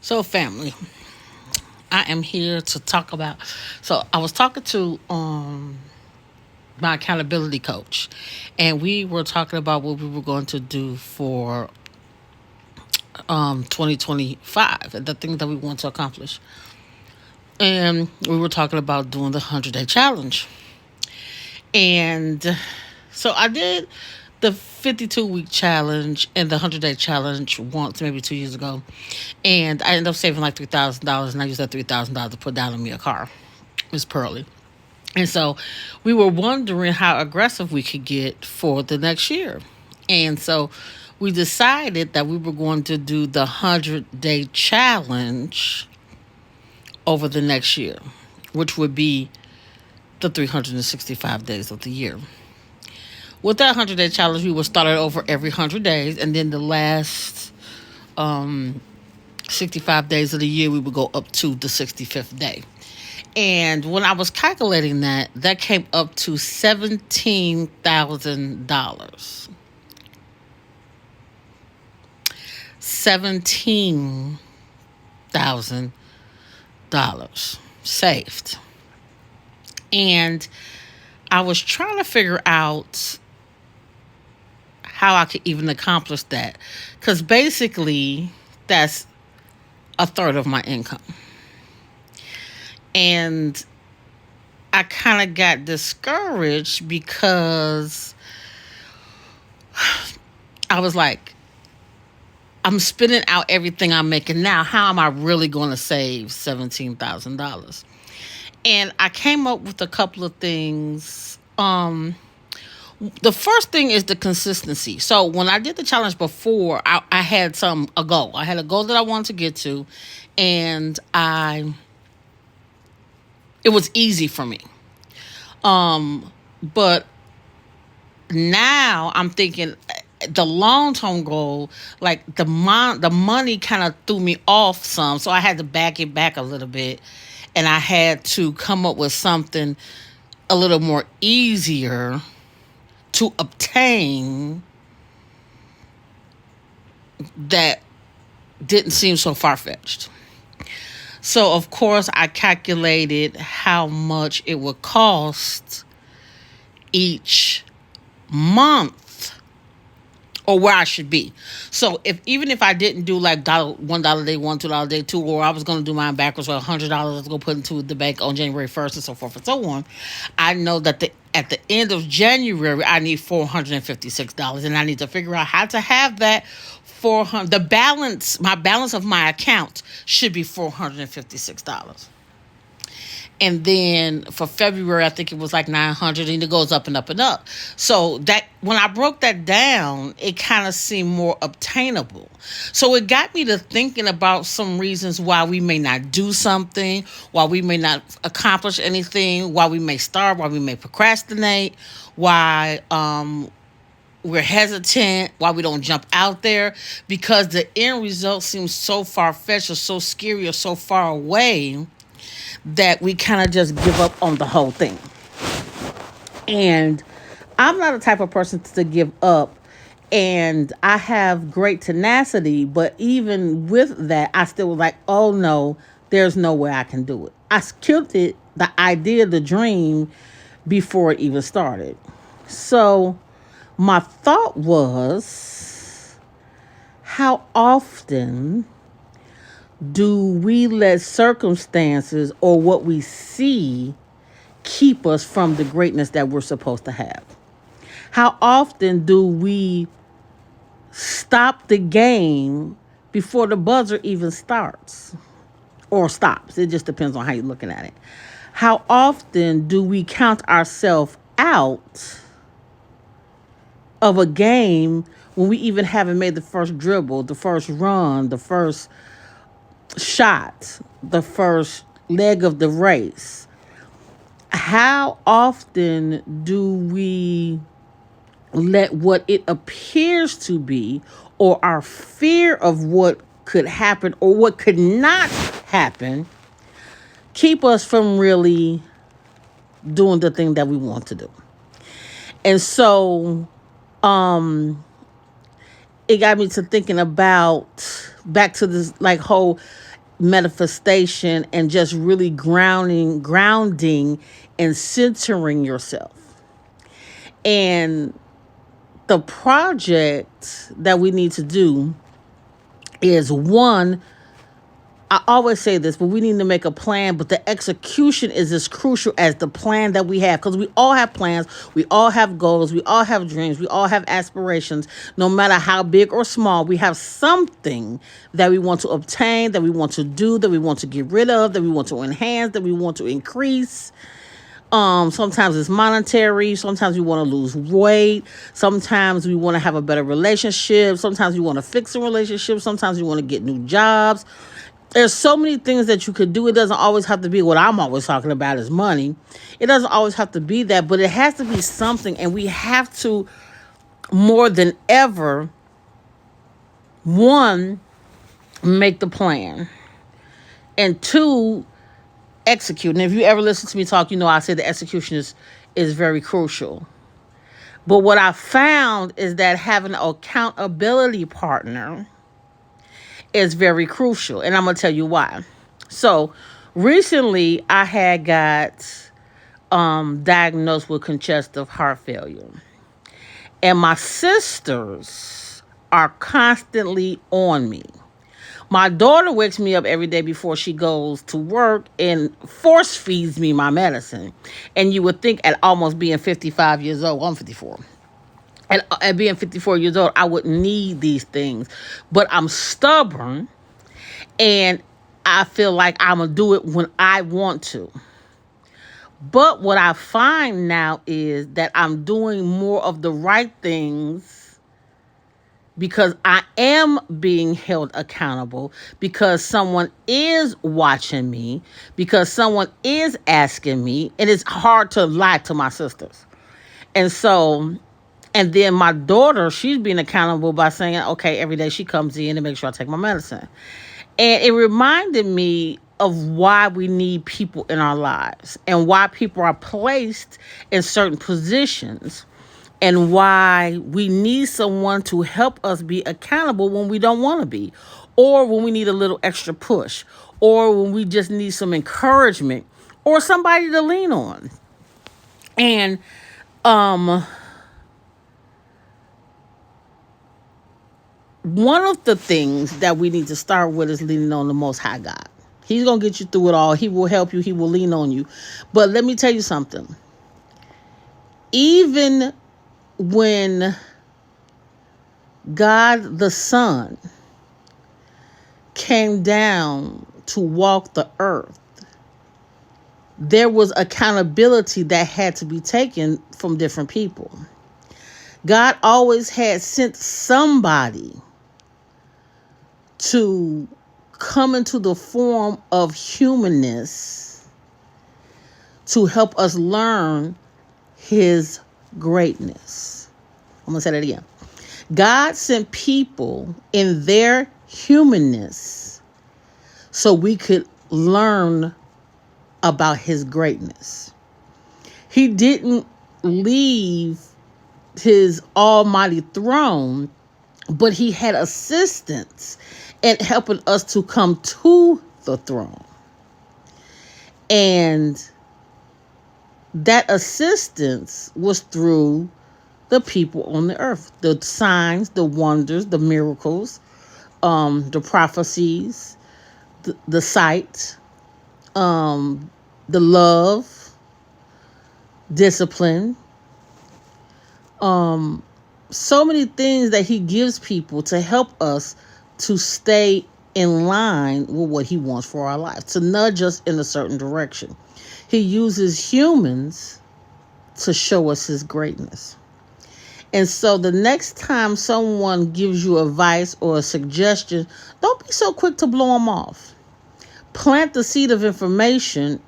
So, family, I am here to talk about. So, I was talking to my accountability coach, and we were talking about what we were going to do for 2025 and the things that we want to accomplish. And we were talking about doing the 100-day challenge. And so I did the 52-week challenge and the 100-day challenge once, maybe 2 years ago. And I ended up saving like $3,000, and I used that $3,000 to put down on me a car. Miss Pearly. And so we were wondering how aggressive we could get for the next year. And so we decided that we were going to do the 100-day challenge over the next year, which would be the 365 days of the year. With that 100-day challenge, we would start it over every 100 days, and then the last 65 days of the year, we would go up to the 65th day. And when I was calculating that, that came up to $17,000. $17,000 saved. And I was trying to figure out how I could even accomplish that. Because basically, that's a third of my income. And I kind of got discouraged because I was like, I'm spending out everything I'm making now. How am I really going to save $17,000? And I came up with a couple of things. The first thing is the consistency. So when I did the challenge before, I had a goal. I had a goal that I wanted to get to, and it was easy for me. But now I'm thinking the long-term goal, like the money kind of threw me off some, so I had to back it back a little bit, and I had to come up with something a little more easier to obtain that didn't seem so far-fetched. So, of course, I calculated how much it would cost each month or where I should be. So, even if I didn't do like $1 a day, $2 a day, two, or I was going to do mine backwards with $100 to go put into the bank on January 1st and so forth and so on, I know that at the end of January, I need $456, and I need to figure out how to have that my balance of my account should be $456. And then for February, I think it was like $900, and it goes up and up and up. So that when I broke that down, it kind of seemed more obtainable. So it got me to thinking about some reasons why we may not do something, why we may not accomplish anything, why we may start, why we may procrastinate, why we're hesitant, why we don't jump out there, because the end result seems so far-fetched or so scary or so far away that we kind of just give up on the whole thing. And I'm not the type of person to give up, and I have great tenacity, but even with that, I still was like, oh no, there's no way I can do it. I killed it, the idea, the dream, before it even started. So my thought was, how often do we let circumstances or what we see keep us from the greatness that we're supposed to have? How often do we stop the game before the buzzer even starts or stops? It just depends on how you're looking at it. How often do we count ourselves out of a game when we even haven't made the first dribble, the first run, the first shot, the first leg of the race? How often do we let what it appears to be, or our fear of what could happen or what could not happen, keep us from really doing the thing that we want to do? And so it got me to thinking about back to this like whole manifestation and just really grounding and centering yourself. And the project that we need to do is one, I always say this, but we need to make a plan, but the execution is as crucial as the plan that we have, because we all have plans, we all have goals, we all have dreams, we all have aspirations. No matter how big or small, we have something that we want to obtain, that we want to do, that we want to get rid of, that we want to enhance, that we want to increase. Sometimes it's monetary. Sometimes we want to lose weight. Sometimes we want to have a better relationship. Sometimes we want to fix a relationship. Sometimes we want to get new jobs. There's so many things that you could do. It doesn't always have to be what I'm always talking about is money. It doesn't always have to be that, but it has to be something. And we have to, more than ever, one, make the plan. And two, execute. And if you ever listen to me talk, I say the execution is very crucial. But what I found is that having an accountability partner is very crucial. And I'm going to tell you why. So recently I had got diagnosed with congestive heart failure. And my sisters are constantly on me. My daughter wakes me up every day before she goes to work and force feeds me my medicine. And you would think at almost being 55 years old, I'm 54. At being 54 years old, I wouldn't need these things. But I'm stubborn and I feel like I'm going to do it when I want to. But what I find now is that I'm doing more of the right things because I am being held accountable, because someone is watching me, because someone is asking me, and it's hard to lie to my sisters. And then my daughter, she's being accountable by saying, okay, every day she comes in and makes sure I take my medicine. And it reminded me of why we need people in our lives and why people are placed in certain positions and why we need someone to help us be accountable when we don't want to be, or when we need a little extra push, or when we just need some encouragement or somebody to lean on. And one of the things that we need to start with is leaning on the Most High God. He's going to get you through it all. He will help you. He will lean on you. But let me tell you something. Even when God the Son came down to walk the earth, there was accountability that had to be taken from different people. God always had sent somebody to come into the form of humanness to help us learn his greatness. I'm going to say that again. God sent people in their humanness so we could learn about his greatness. He didn't leave his almighty throne, but he had assistance in helping us to come to the throne. And that assistance was through the people on the earth, the signs, the wonders, the miracles, the prophecies, the sight, the love, discipline, so many things that he gives people to help us to stay in line with what he wants for our lives, to nudge us in a certain direction. He uses humans to show us his greatness. And so the next time someone gives you advice or a suggestion, don't be so quick to blow them off. Plant the seed of information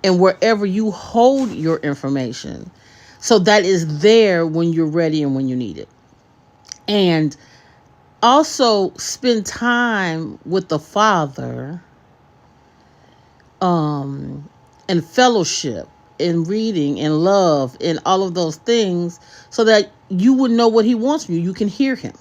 in wherever you hold your information, so that is there when you're ready and when you need it. And also spend time with the Father, and fellowship and reading and love and all of those things, so that you would know what he wants from you. You can hear him.